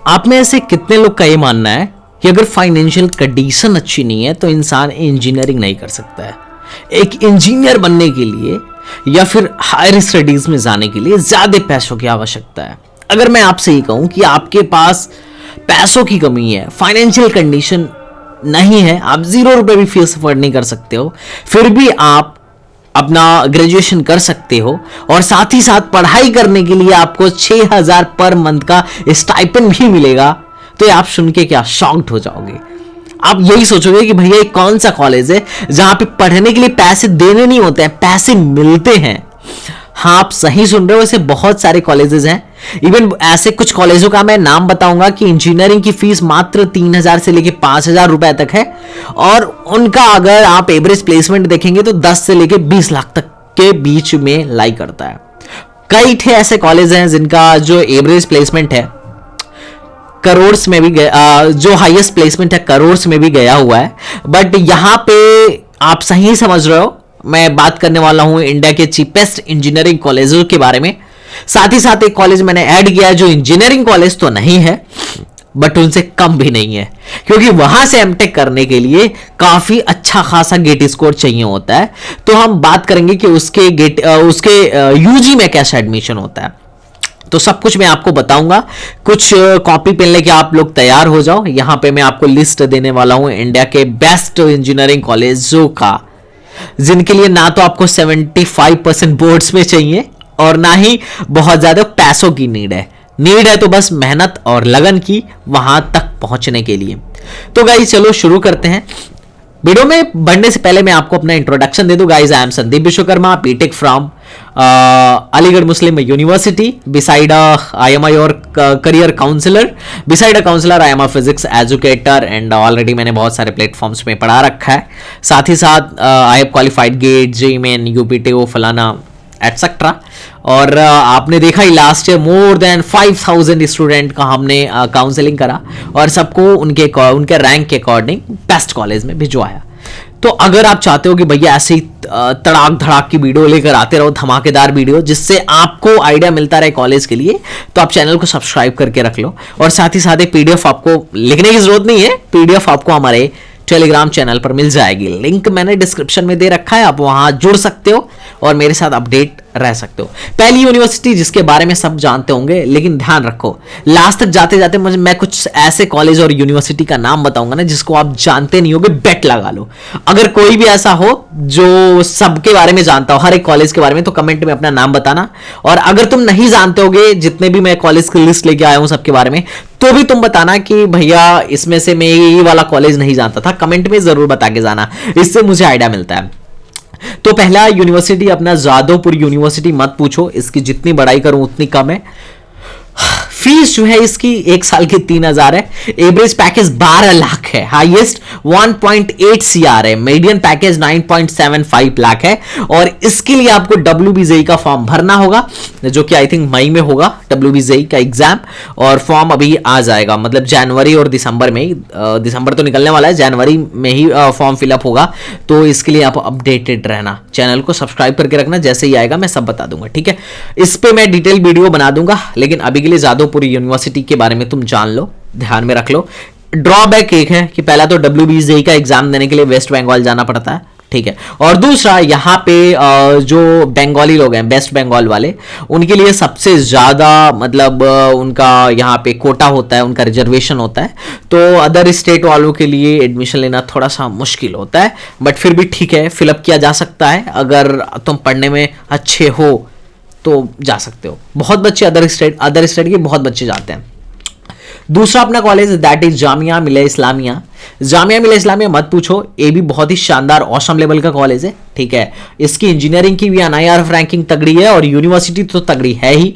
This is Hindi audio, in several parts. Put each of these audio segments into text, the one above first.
आप में ऐसे कितने लोग का ये मानना है कि अगर फाइनेंशियल कंडीशन अच्छी नहीं है तो इंसान इंजीनियरिंग नहीं कर सकता है? एक इंजीनियर बनने के लिए या फिर हायर स्टडीज में जाने के लिए ज्यादा पैसों की आवश्यकता है। अगर मैं आपसे ये कहूं कि आपके पास पैसों की कमी है, फाइनेंशियल कंडीशन नहीं है, आप 0 रुपए भी फीस अफोर्ड नहीं कर सकते हो, फिर भी आप अपना ग्रेजुएशन कर सकते हो और साथ ही साथ पढ़ाई करने के लिए आपको 6,000 पर मंथ का स्टाइपेंड भी मिलेगा, तो ये आप सुन के क्या शॉक्ड हो जाओगे। आप यही सोचोगे कि भैया ये कौन सा कॉलेज है जहां पे पढ़ने के लिए पैसे देने नहीं होते हैं, पैसे मिलते हैं। हाँ, आप सही सुन रहे हो, ऐसे बहुत सारे कॉलेजेस हैं। इवन ऐसे कुछ कॉलेजों का मैं नाम बताऊंगा कि इंजीनियरिंग की फीस मात्र 3,000 से लेके 5,000 रुपए तक है और उनका अगर आप एवरेज प्लेसमेंट देखेंगे तो 10 से लेके 20 लाख तक के बीच में लाई करता है। कई ठे ऐसे कॉलेज हैं जिनका जो एवरेज प्लेसमेंट है करोड़ में भी गया, जो हाईएस्ट प्लेसमेंट है करोड़ में भी गया हुआ है। बट यहां पे आप सही समझ रहे हो, मैं बात करने वाला हूं इंडिया के चीपेस्ट इंजीनियरिंग कॉलेजों के बारे में। साथ ही साथ एक कॉलेज मैंने ऐड किया है जो इंजीनियरिंग कॉलेज तो नहीं है बट उनसे कम भी नहीं है, क्योंकि वहां से एमटेक करने के लिए काफी अच्छा खासा गेट स्कोर चाहिए होता है। तो हम बात करेंगे कि उसके यूजी में कैसा एडमिशन होता है, तो सब कुछ मैं आपको बताऊंगा। कुछ कॉपी पेन लेके आप लोग तैयार हो जाओ। यहां पे मैं आपको लिस्ट देने वाला हूं इंडिया के बेस्ट इंजीनियरिंग कॉलेजों का, जिनके लिए ना तो आपको 75% बोर्ड्स में चाहिए और ना ही बहुत ज्यादा पैसों की नीड है तो बस मेहनत और लगन की वहां तक पहुंचने के लिए। तो गाइस चलो शुरू करते हैं। वीडियो में बढ़ने से पहले मैं आपको अपना इंट्रोडक्शन दे दूं। Guys, I am Sandeep Vishwakarma, BTech from Aligarh Muslim University. Beside I am your career counsellor, beside a counsellor I am a physics educator and already मैंने बहुत सारे प्लेटफॉर्म्स में पढ़ा रखा है। साथ ही साथ I have qualified GATE, JEE, UPTO, फलाना एटसेट्रा। और आपने देखा ही last year more than 5,000 student का हमने काउंसलिंग करा और सबको उनके रैंक के अकॉर्डिंग बेस्ट कॉलेज में भिजवाया। तो अगर आप चाहते हो कि भैया ऐसे ही तड़ाक धड़ाक की वीडियो लेकर आते रहो, धमाकेदार वीडियो जिससे आपको आइडिया मिलता रहे कॉलेज के लिए, तो आप चैनल को सब्सक्राइब करके रख लो। और साथ ही साथ एक पीडीएफ आपको लिखने की जरूरत नहीं है, पीडीएफ आपको हमारे टेलीग्राम चैनल पर मिल जाएगी। लिंक मैंने डिस्क्रिप्शन में दे रखा है, आप वहां जुड़ सकते हो और मेरे साथ अपडेट रह सकते हो। पहली यूनिवर्सिटी जिसके बारे में सब जानते होंगे, लेकिन ध्यान रखो लास्ट तक जाते जाते मैं कुछ ऐसे कॉलेज और यूनिवर्सिटी का नाम बताऊंगा ना जिसको आप जानते नहीं होगे, बेट लगा लो। अगर कोई भी ऐसा हो जो सबके बारे में जानता हो, हर एक कॉलेज के बारे में, तो कमेंट में अपना नाम बताना। और अगर तुम नहीं जानते होगे, जितने भी मैं कॉलेज की लिस्ट लेके आया हूं सबके बारे में, तो भी तुम बताना कि भैया इसमें से मैं ये वाला कॉलेज नहीं जानता था, कमेंट में जरूर बता के जाना, इससे मुझे आइडिया मिलता है। तो पहला यूनिवर्सिटी अपना जादवपुर यूनिवर्सिटी, मत पूछो, इसकी जितनी बड़ाई करूं उतनी कम है। फीस जो है इसकी 1 साल की 3,000 है, एवरेज पैकेज 12 लाख है, हाईएस्ट 1.8 CR है, मीडियन पैकेज 9.75 लाख है। और इसके लिए आपको WBJEE का फॉर्म भरना होगा, जो कि आई थिंक मई में होगा WBJEE का एग्जाम, और फॉर्म अभी आ जाएगा, मतलब जनवरी और दिसंबर में ही, दिसंबर तो निकलने वाला है, जनवरी में ही फॉर्म फिलअप होगा। तो इसके लिए आप अपडेटेड रहना, चैनल को सब्सक्राइब करके रखना, जैसे ही आएगा मैं सब बता दूंगा, ठीक है। इस पे मैं डिटेल वीडियो बना दूंगा, लेकिन अभी के लिए जादवपुर यूनिवर्सिटी के बारे में तुम जान लो, ध्यान में रख लो। ड्रॉबैक एक है कि पहला तो WBJEE का एग्जाम देने के लिए वेस्ट बंगाल जाना पड़ता है, ठीक है। और दूसरा, यहाँ पे जो बंगाली लोग हैं, वेस्ट बंगाल वाले, उनके लिए सबसे ज्यादा मतलब उनका यहाँ पे कोटा होता है, उनका रिजर्वेशन होता है। तो अदर स्टेट वालों के लिए एडमिशन लेना थोड़ा सा मुश्किल होता है, बट फिर भी ठीक है, फिलअप किया जा सकता है। अगर तुम पढ़ने में अच्छे हो तो जा सकते हो। बहुत बच्चे अदर स्टेट के बहुत बच्चे जाते हैं। दूसरा अपना college that is Jamia Millia Islamia. Jamia Millia Islamia मत पूछो, ये भी बहुत ही शानदार ऑसम लेवल का कॉलेज है, ठीक है। इसकी इंजीनियरिंग की भी NIRF रैंकिंग तगड़ी है और यूनिवर्सिटी तो तगड़ी है ही।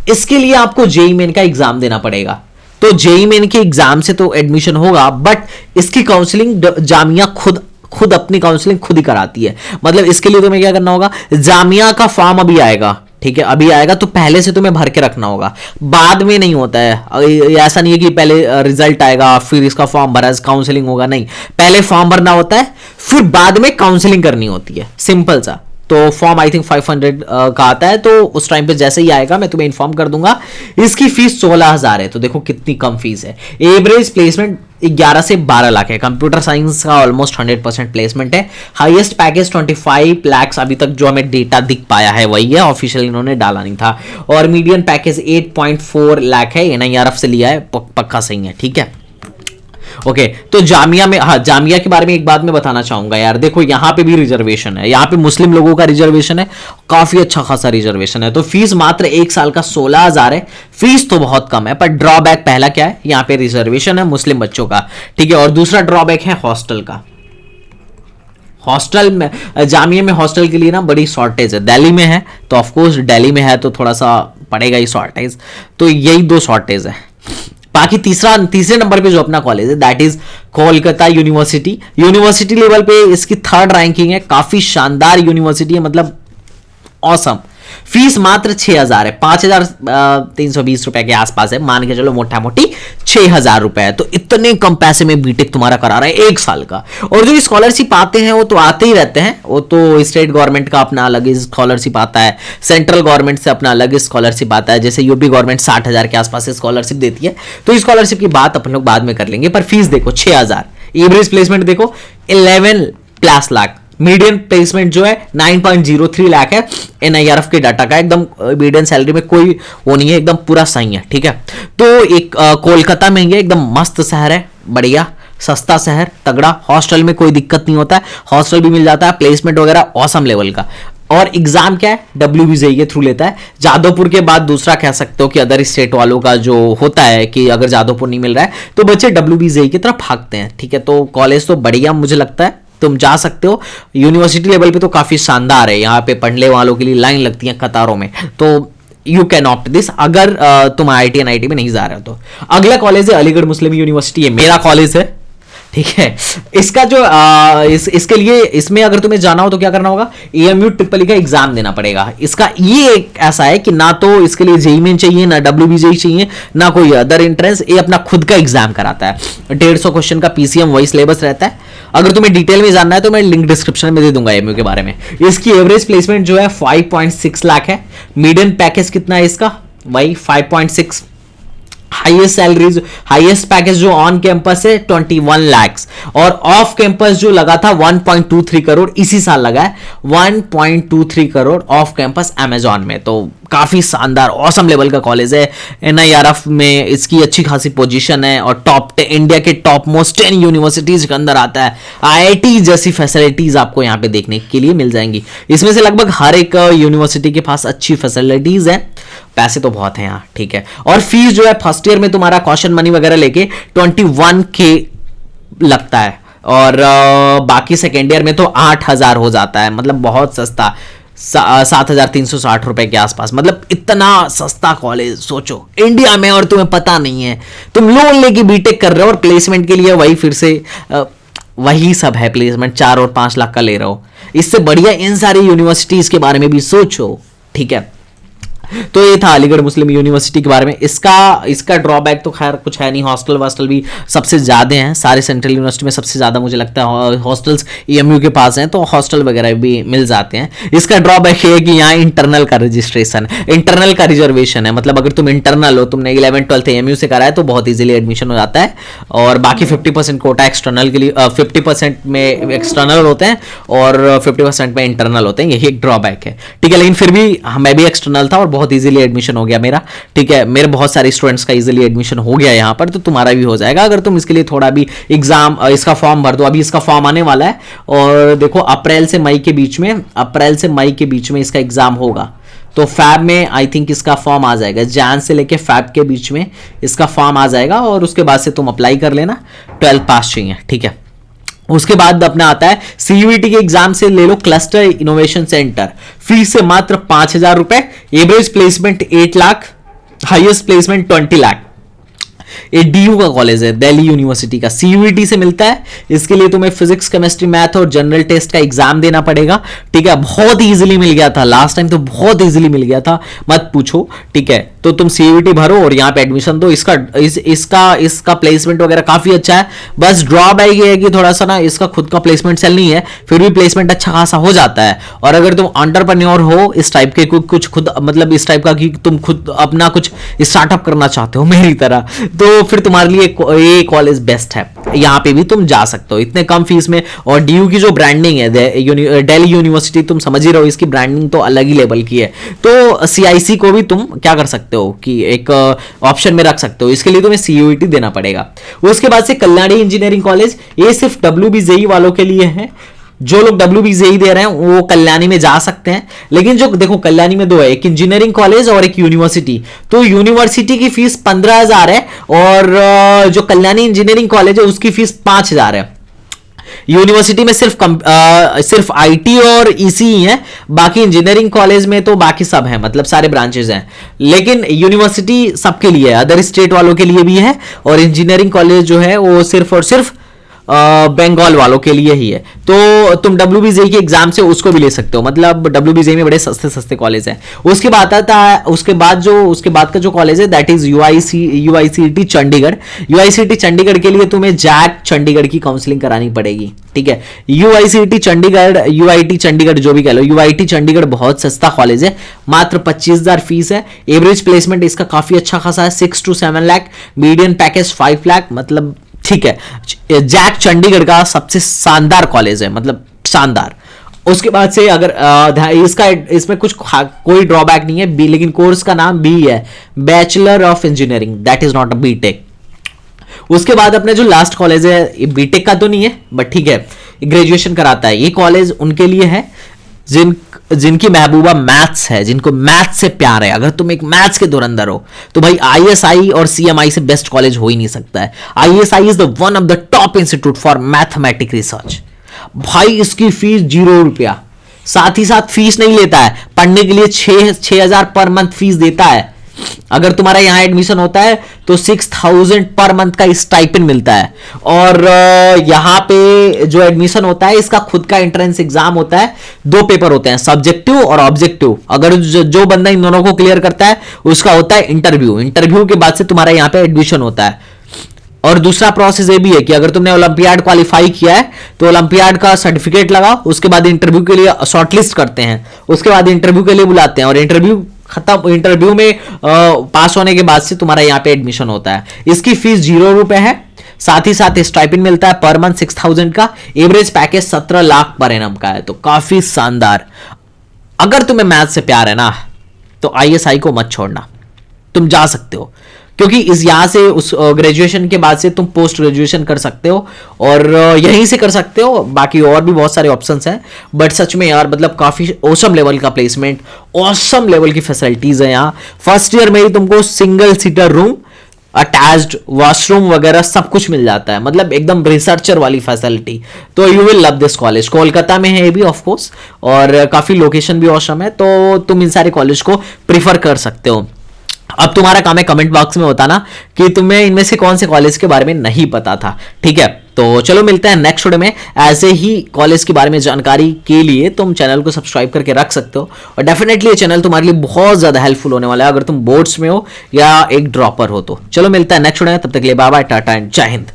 इसके लिए आपको जेईई मेन का एग्जाम देना पड़ेगा, तो जेईई मेन के एग्जाम से तो एडमिशन होगा, बट इसकी काउंसलिंग जामिया खुद अपनी काउंसलिंग खुद ही कराती है। मतलब इसके लिए तुम्हें क्या करना होगा, जामिया का फॉर्म अभी आएगा, ठीक है, अभी आएगा, तो पहले से तुम्हें भर के रखना होगा, बाद में नहीं होता है। ऐसा नहीं है कि पहले रिजल्ट आएगा फिर इसका फॉर्म भरा काउंसलिंग होगा, नहीं, पहले फॉर्म भरना होता है फिर बाद में काउंसलिंग करनी होती है, सिंपल सा, तो फॉर्म आई थिंक 500 का आता है, तो उस टाइम पे जैसे ही आएगा मैं तुम्हें इन्फॉर्म कर दूंगा। इसकी फीस 16,000 है, तो देखो कितनी कम फीस है। एवरेज प्लेसमेंट 11 से 12 लाख है। कंप्यूटर साइंस का ऑलमोस्ट 100% प्लेसमेंट है। हाईएस्ट पैकेज 25 लाख अभी तक जो हमें डेटा दिख पाया है वही है, ऑफिशियल इन्होंने डाला नहीं था। और मीडियन पैकेज 8.4 लाख है, एनआईआरएफ से लिया है, पक्का सही है, ठीक है। ओके तो जामिया में, हाँ जामिया के बारे में एक बात मैं बताना चाहूंगा यार, देखो यहाँ पे भी रिजर्वेशन है, यहाँ पे मुस्लिम लोगों का रिजर्वेशन है, काफी अच्छा खासा रिजर्वेशन है। तो फीस मात्र 1 साल का 16,000 है, फीस तो बहुत कम है, पर ड्रॉबैक पहला क्या है, यहाँ पे रिजर्वेशन है मुस्लिम बच्चों का, ठीक है। और दूसरा ड्रॉबैक है हॉस्टल का। हॉस्टल में, जामिया में हॉस्टल के लिए ना बड़ी शॉर्टेज है। दिल्ली में है तो ऑफकोर्स दिल्ली में है तो थोड़ा सा पड़ेगा ही शॉर्टेज, तो यही 2 शॉर्टेज है। बाकी तीसरे नंबर पे जो अपना कॉलेज है that is Kolkata university. University level पे इसकी 3rd रैंकिंग है, काफी शानदार यूनिवर्सिटी है, मतलब ऑसम। फीस मात्र 6,000 है, 5,320 रुपए के आसपास है, मान के चलो मोटा मोटी 6,000 रुपए है। तो इतने कम पैसे में बीटेक तुम्हारा करा रहा है 1 साल का। और जो स्कॉलरशिप आते हैं वो तो आते ही रहते हैं, वो तो स्टेट गवर्नमेंट का अपना अलग स्कॉलरशिप आता है, सेंट्रल गवर्नमेंट से अपना अलग स्कॉलरशिप आता है। जैसे यूपी गवर्नमेंट 60,000 के आसपास स्कॉलरशिप देती है, तो स्कॉलरशिप की बात अपन लोग बाद में कर लेंगे। पर फीस देखो 6,000, एवरेज प्लेसमेंट देखो 11+ लाख, मीडियन प्लेसमेंट जो है 9.03 लाख है। एनआईआरएफ के डाटा का एकदम मीडियन सैलरी में कोई वो नहीं है, एकदम पूरा सही है, ठीक है। तो एक कोलकाता में ये एकदम मस्त शहर है, बढ़िया सस्ता शहर, तगड़ा, हॉस्टल में कोई दिक्कत नहीं होता है, हॉस्टल भी मिल जाता है, प्लेसमेंट वगैरह ऑसम लेवल का। और एग्जाम क्या है, WBJE के थ्रू लेता है। जादवपुर के बाद दूसरा कह सकते हो कि अदर स्टेट वालों का जो होता है कि अगर जादवपुर नहीं मिल रहा है तो बच्चे WBJE की तरफ भागते हैं, ठीक है। तो कॉलेज तो बढ़िया मुझे लगता है, तुम जा सकते हो। यूनिवर्सिटी लेवल पे तो काफी शानदार है, यहाँ पे पढ़ने वालों के लिए लाइन लगती है कतारों में, तो यू कैन ऑप्ट दिस अगर तुम IIT NIT में नहीं जा रहे हो तो। अगला कॉलेज है अलीगढ़ मुस्लिम यूनिवर्सिटी, ये मेरा कॉलेज है, ठीक है। इसका जो इसके लिए, इसमें अगर तुम्हें जाना हो तो क्या करना होगा, AMU EEE का एग्जाम देना पड़ेगा। इसका ये एक ऐसा है कि ना तो इसके लिए JEE मेन चाहिए, ना WBJE चाहिए, ना कोई अदर एंट्रेंस, ये अपना खुद का एग्जाम कराता है। 150 क्वेश्चन का PCM वही सिलेबस रहता है। अगर तुम्हें डिटेल में जानना है तो मैं लिंक डिस्क्रिप्शन में दे दूंगा AMU के बारे में। इसकी एवरेज प्लेसमेंट जो है 5.6 लाख है। मीडियन पैकेज कितना है इसका, वही 5.6। हाईएस्ट सैलरीज, हाईएस्ट पैकेज जो ऑन कैंपस है 21 लाख, और ऑफ कैंपस जो लगा था 1.23 करोड़, इसी साल लगा है 1.23 करोड़ ऑफ कैंपस अमेजॉन में। तो काफी शानदार ऑसम लेवल का कॉलेज है। एनआईआरएफ में इसकी अच्छी खासी पोजीशन है और इंडिया के टॉप मोस्ट 10 यूनिवर्सिटीज के अंदर आता है। IIT जैसी फैसिलिटीज आपको यहाँ पे देखने के लिए मिल जाएंगी। इसमें से लगभग हर एक यूनिवर्सिटी के पास अच्छी फैसिलिटीज है, पैसे तो बहुत हैं यहाँ, ठीक है। और फीस जो है फर्स्ट ईयर में तुम्हारा कॉशन मनी वगैरह लेके 21K लगता है, और बाकी सेकेंड ईयर में तो 8,000 हो जाता है, मतलब बहुत सस्ता, 7,360 रुपए के आसपास। मतलब इतना सस्ता कॉलेज सोचो इंडिया में, और तुम्हें पता नहीं है, तुम लोन लेके बीटेक कर रहे हो और प्लेसमेंट के लिए वही फिर से वही सब है, प्लेसमेंट 4 और 5 लाख का ले रहे हो। इससे बढ़िया इन सारी यूनिवर्सिटीज के बारे में भी सोचो, ठीक है। तो ये था अलीगढ़ मुस्लिम यूनिवर्सिटी के बारे में। इसका ड्रॉबैक तो खैर कुछ है नहीं, हॉस्टल वॉस्टल भी सबसे ज़्यादा हैं, सारे सेंट्रल यूनिवर्सिटी में सबसे ज़्यादा मुझे लगता है हॉस्टल्स EMU के पास हैं, तो हॉस्टल वगैरह भी मिल जाते हैं। इसका ड्रॉबैक है कि यहाँ इंटरनल का रजिस्ट्रेशन, इंटरनल का रिजर्वेशन है, मतलब अगर तुम इंटरनल हो, तुमने 11th-12th EMU से करा है तो बहुत ईजिली एडमिशन हो जाता है, और बाकी 50% कोटा एक्सटर्नल के लिए, 50% में एक्सटर्नल होते हैं और 50% में इंटरनल होते हैं, यही एक ड्रॉबैक है, ठीक है। लेकिन फिर भी मैं भी एक्सटर्नल था और बहुत इजीली एडमिशन हो गया मेरा, ठीक है। मेरे बहुत सारे स्टूडेंट्स का इजीली एडमिशन हो गया यहाँ पर, तो तुम्हारा भी हो जाएगा अगर तुम इसके लिए थोड़ा भी एग्जाम, इसका फॉर्म भर दो। अभी इसका फॉर्म आने वाला है, और देखो अप्रैल से मई के बीच में इसका एग्जाम होगा, तो फैब में आई थिंक इसका फॉर्म आ जाएगा, जैन से लेके फैब के बीच में इसका फॉर्म आ जाएगा, और उसके बाद से तुम अप्लाई कर लेना, 12th पास चाहिए, ठीक है। उसके बाद अपना आता है CUET के एग्जाम से ले लो क्लस्टर इनोवेशन सेंटर, फीस से मात्र 5,000 रुपए, average placement 8 lakh, highest placement 20 lakh. ये DU का कॉलेज है, दिल्ली यूनिवर्सिटी का, CUET से मिलता है। इसके लिए तुम्हें फिजिक्स, केमिस्ट्री, मैथ और जनरल टेस्ट का एग्जाम देना पड़ेगा, ठीक है। बहुत इजीली मिल गया था लास्ट टाइम, तो बहुत इजीली मिल गया था, मत पूछो, ठीक है। तो तुम सीयूईटी भरो और यहाँ पे एडमिशन दो। इसका प्लेसमेंट वगैरह काफी अच्छा है। बस ड्रॉबैक ये है कि थोड़ा सा ना इसका खुद का प्लेसमेंट सेल नहीं है, फिर भी प्लेसमेंट अच्छा खासा हो जाता है। और अगर तुम एंटरप्रेन्योर हो इस टाइप के, कुछ खुद मतलब इस टाइप का कि तुम खुद अपना कुछ स्टार्टअप करना चाहते हो मेरी तरह, तो फिर तुम्हारे लिए ये कॉलेज बेस्ट है। यहाँ पे भी तुम जा सकते हो इतने कम फीस में। और डीयू की जो ब्रांडिंग है, दिल्ली यूनिवर्सिटी, तुम समझ ही रहो इसकी ब्रांडिंग तो अलग ही लेवल की है। तो सीआईसी को भी तुम क्या कर सकते हो कि एक ऑप्शन में रख सकते हो। इसके लिए तुम्हें सीयूईटी देना पड़ेगा। उसके बाद से कल्याणी इंजीनियरिंग कॉलेज, ये सिर्फ WBJEE वालों के लिए है। जो लोग WBJEE दे रहे हैं वो कल्याणी में जा सकते हैं। लेकिन जो देखो कल्याणी में दो है, एक इंजीनियरिंग कॉलेज और एक यूनिवर्सिटी। तो यूनिवर्सिटी की फीस 15,000 है और जो कल्याणी इंजीनियरिंग कॉलेज है उसकी फीस 5,000 है। यूनिवर्सिटी में सिर्फ आईटी और ईसी ही है, बाकी इंजीनियरिंग कॉलेज में तो बाकी सब है, मतलब सारे ब्रांचेस हैं। लेकिन यूनिवर्सिटी सबके लिए है, अदर स्टेट वालों के लिए भी है। और इंजीनियरिंग कॉलेज जो है वो सिर्फ और सिर्फ बंगाल वालों के लिए ही है। तो तुम WBJEE के एग्जाम से उसको भी ले सकते हो, मतलब WBJEE में बड़े सस्ते सस्ते कॉलेज हैं। उसके बाद आता है, उसके बाद का जो कॉलेज है that is UICT Chandigarh. UICT Chandigarh के लिए तुम्हें जैक चंडीगढ़ की काउंसलिंग करानी पड़ेगी, ठीक है। UICT चंडीगढ़, UIT चंडीगढ़ जो भी कह लो, UIT चंडीगढ़ बहुत सस्ता कॉलेज है, मात्र 25,000 फीस है। एवरेज प्लेसमेंट इसका काफी अच्छा खासा है, 6 to 7 lakh. Median package 5 lakh, मतलब ठीक है। जैक चंडीगढ़ का सबसे शानदार कॉलेज है, मतलब शानदार। उसके बाद से अगर इसमें कोई ड्रॉबैक नहीं है, लेकिन कोर्स का नाम बी है, bachelor of engineering, that is not a BTech. उसके बाद अपने जो लास्ट कॉलेज है, ये बीटेक का तो नहीं है बट ठीक है, ग्रेजुएशन कराता है। ये कॉलेज उनके लिए है जिनकी महबूबा मैथ्स है, जिनको मैथ्स से प्यार है। अगर तुम एक मैथ्स के धुरंधर हो तो भाई ISI और CMI से बेस्ट कॉलेज हो ही नहीं सकता है। ISI is the one of the top institute for mathematic research. भाई इसकी फीस 0 रुपया, साथ ही साथ फीस नहीं लेता है, पढ़ने के लिए 6,000 पर मंथ फीस देता है। अगर तुम्हारा यहां एडमिशन होता है तो 6,000 पर मंथ का स्टाइपेंड मिलता है। और यहां पे जो एडमिशन होता है इसका खुद का एंट्रेंस एग्जाम होता है, 2 पेपर होते हैं, सब्जेक्टिव और ऑब्जेक्टिव। अगर जो बंदा इन दोनों को क्लियर करता है उसका होता है इंटरव्यू के बाद से तुम्हारा यहां पे एडमिशन होता है। और दूसरा प्रोसेस ये भी है कि अगर तुमने ओलंपियाड क्वालिफाई किया है तो ओलंपियाड का सर्टिफिकेट लगाओ, उसके बाद इंटरव्यू के लिए शॉर्टलिस्ट करते हैं, उसके बाद इंटरव्यू के लिए बुलाते हैं और इंटरव्यू में पास होने के बाद से तुम्हारा यहाँ पे एडमिशन होता है। इसकी फीस 0 रुपए है, साथ ही साथ स्टाइपेंड मिलता है पर मंथ 6,000 का। Average package 17 lakh per annum का है, तो काफी शानदार। अगर तुम्हें मैथ से प्यार है ना तो ISI को मत छोड़ना, तुम जा सकते हो, क्योंकि इस यहां से उस ग्रेजुएशन के बाद से तुम पोस्ट ग्रेजुएशन कर सकते हो और यहीं से कर सकते हो। बाकी और भी बहुत सारे ऑप्शंस हैं, बट सच में यार मतलब काफी औसम लेवल का प्लेसमेंट, औसम लेवल की फैसिलिटीज है यहाँ। फर्स्ट ईयर में ही तुमको single seater room, attached washroom वगैरह सब कुछ मिल जाता है, मतलब एकदम रिसर्चर वाली फैसिलिटी। तो you will love this college. Kolkata में है ये भी ऑफ कोर्स, और काफी लोकेशन भी औसम है, तो तुम इन सारे कॉलेज को प्रीफर कर सकते हो। अब तुम्हारा काम है कमेंट बॉक्स में बताना कि तुम्हें इनमें से कौन से कॉलेज के बारे में नहीं पता था, ठीक है। तो चलो मिलते हैं नेक्स्ट वीडियो में। ऐसे ही कॉलेज के बारे में जानकारी के लिए तुम चैनल को सब्सक्राइब करके रख सकते हो, और डेफिनेटली ये चैनल तुम्हारे लिए बहुत ज्यादा हेल्पफुल होने वाला है अगर तुम बोर्ड्स में हो या एक ड्रॉपर हो तो। चलो मिलता है नेक्स्ट वीडियो में, तब तक के लिए बाय बाय, टाटा एंड जय हिंद।